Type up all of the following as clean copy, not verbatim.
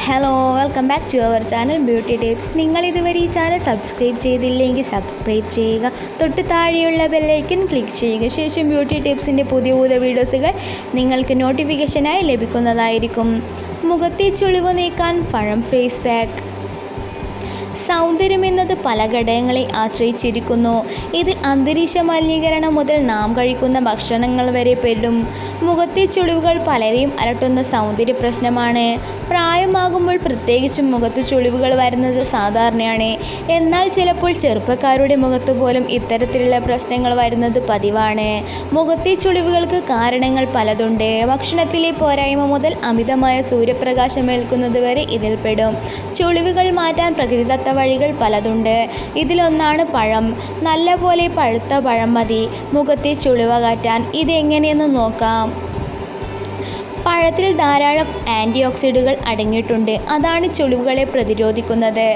Hello, welcome back to our channel beauty tips. നിങ്ങൾ ഇതുവരെ ഈ ചാനൽ സബ്സ്ക്രൈബ് ചെയ്തില്ലെങ്കിൽ സബ്സ്ക്രൈബ് ചെയ്യുക. തൊട്ട് താഴെയുള്ള ബെല്ലൈക്കൺ ക്ലിക്ക് ചെയ്യുക. ശേഷം ബ്യൂട്ടി ടിപ്സിൻ്റെ പുതിയ വീഡിയോസുകൾ നിങ്ങൾക്ക് നോട്ടിഫിക്കേഷനായി ലഭിക്കുന്നതായിരിക്കും. മുഖത്തെ ചുളിവ് നീക്കാൻ പഴം ഫേസ് പാക്ക്. സൗന്ദര്യമെന്നത് പല ഘടകങ്ങളെ ആശ്രയിച്ചിരിക്കുന്നു. ഇതിൽ അന്തരീക്ഷ മലിനീകരണം മുതൽ നാം കഴിക്കുന്ന ഭക്ഷണങ്ങൾ വരെ പെടും. മുഖത്തെ ചുളിവുകൾ പലരെയും അലട്ടുന്ന സൗന്ദര്യ പ്രശ്നമാണ്. പ്രായമാകുമ്പോൾ പ്രത്യേകിച്ചും മുഖത്ത് ചുളിവുകൾ വരുന്നത് സാധാരണയാണ്. എന്നാൽ ചിലപ്പോൾ ചെറുപ്പക്കാരുടെ മുഖത്ത് പോലും ഇത്തരത്തിലുള്ള പ്രശ്നങ്ങൾ വരുന്നത് പതിവാണ്. മുഖത്തെ ചുളിവുകൾക്ക് കാരണങ്ങൾ പലതുണ്ട്. ഭക്ഷണത്തിലെ പോരായ്മ മുതൽ അമിതമായ സൂര്യപ്രകാശം ഏൽക്കുന്നത് വരെ ഇതിൽപ്പെടും. ചുളിവുകൾ മാറ്റാൻ പ്രകൃതിദത്ത വഴികൾ പലതുണ്ട്. ഇതിലൊന്നാണ് പഴം. നല്ലപോലെ പഴുത്ത പഴം മതി മുഖത്തെ ചുളിവകറ്റാൻ. ഇതെങ്ങനെയെന്ന് നോക്കാം. പഴത്തിൽ ധാരാളം ആൻറ്റി ഓക്സിഡന്റുകൾ അടങ്ങിയിട്ടുണ്ട്. അതാണ് ചുളിവുകളെ പ്രതിരോധിക്കുന്നത്.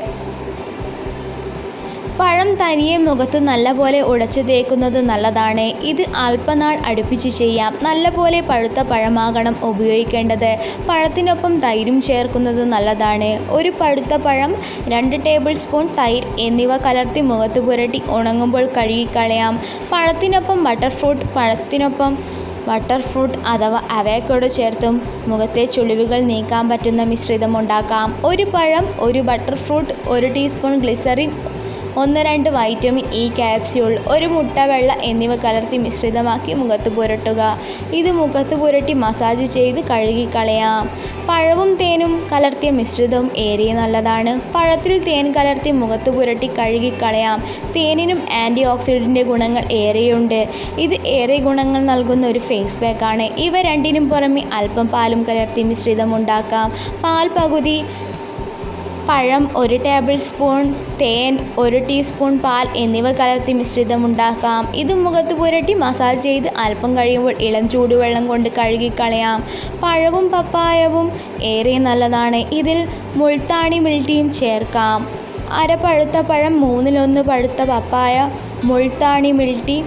പഴം തനിയെ മുഖത്ത് നല്ലപോലെ ഉടച്ചു തേക്കുന്നത് നല്ലതാണ്. ഇത് അല്പനാൾ അടുപ്പിച്ച് ചെയ്യാം. നല്ലപോലെ പഴുത്ത പഴമാകണം ഉപയോഗിക്കേണ്ടത്. പഴത്തിനൊപ്പം തൈരും ചേർക്കുന്നത് നല്ലതാണ്. ഒരു പഴുത്ത പഴം, 2 ടേബിൾ സ്പൂൺ തൈര് എന്നിവ കലർത്തി മുഖത്ത് പുരട്ടി ഉണങ്ങുമ്പോൾ കഴുകിക്കളയാം. പഴത്തിനൊപ്പം ബട്ടർ ഫ്രൂട്ട് അഥവാ അവോക്കാഡോ ചേർത്തും മുഖത്തെ ചുളിവുകൾ നീക്കാൻ പറ്റുന്ന മിശ്രിതം ഉണ്ടാക്കാം. ഒരു പഴം, ഒരു butter fruit, 1 teaspoon glycerin, 1-2 vitamin E capsule, 1 മുട്ട വെള്ള എന്നിവ കലർത്തി മിശ്രിതമാക്കി മുഖത്ത് പുരട്ടുക. ഇത് മുഖത്ത് പുരട്ടി മസാജ് ചെയ്ത് കഴുകിക്കളയാം. പഴവും തേനും കലർത്തിയ മിശ്രിതവും ഏറെ നല്ലതാണ്. പഴത്തിൽ തേൻ കലർത്തി മുഖത്ത് പുരട്ടി കഴുകിക്കളയാം. തേനിനും ആൻറ്റി ഓക്സിഡൻ്റ് ഗുണങ്ങൾ ഏറെയുണ്ട്. ഇത് ഏറെ ഗുണങ്ങൾ നൽകുന്ന ഒരു ഫേസ് പാക്കാണ്. ഇവ രണ്ടിനും പുറമെ അല്പം പാലും കലർത്തി മിശ്രിതം ഉണ്ടാക്കാം. പാൽ പകുതി, പഴം 1 ടേബിൾ സ്പൂൺ, തേൻ 1 ടീസ്പൂൺ, പാൽ എന്നിവ കലർത്തി മിശ്രിതം ഉണ്ടാക്കാം. ഇത് മുഖത്ത് പുരട്ടി മസാജ് ചെയ്ത് അല്പം കഴിയുമ്പോൾ ഇളം ചൂടുവെള്ളം കൊണ്ട് കഴുകിക്കളയാം. പഴവും പപ്പായവും ഏറെ നല്ലതാണ്. ഇതിൽ മുൾത്താണി മിൽട്ടിയും ചേർക്കാം. അര പഴുത്ത പഴം, 1/3 പഴുത്ത പപ്പായ, മുൾത്താണി മിൽട്ടി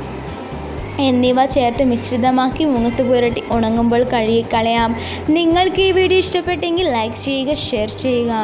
എന്നിവ ചേർത്ത് മിശ്രിതമാക്കി മുഖത്ത് പുരട്ടി ഉണങ്ങുമ്പോൾ കഴുകിക്കളയാം. നിങ്ങൾക്ക് ഈ വീഡിയോ ഇഷ്ടപ്പെട്ടെങ്കിൽ ലൈക്ക് ചെയ്യുക, ഷെയർ ചെയ്യുക.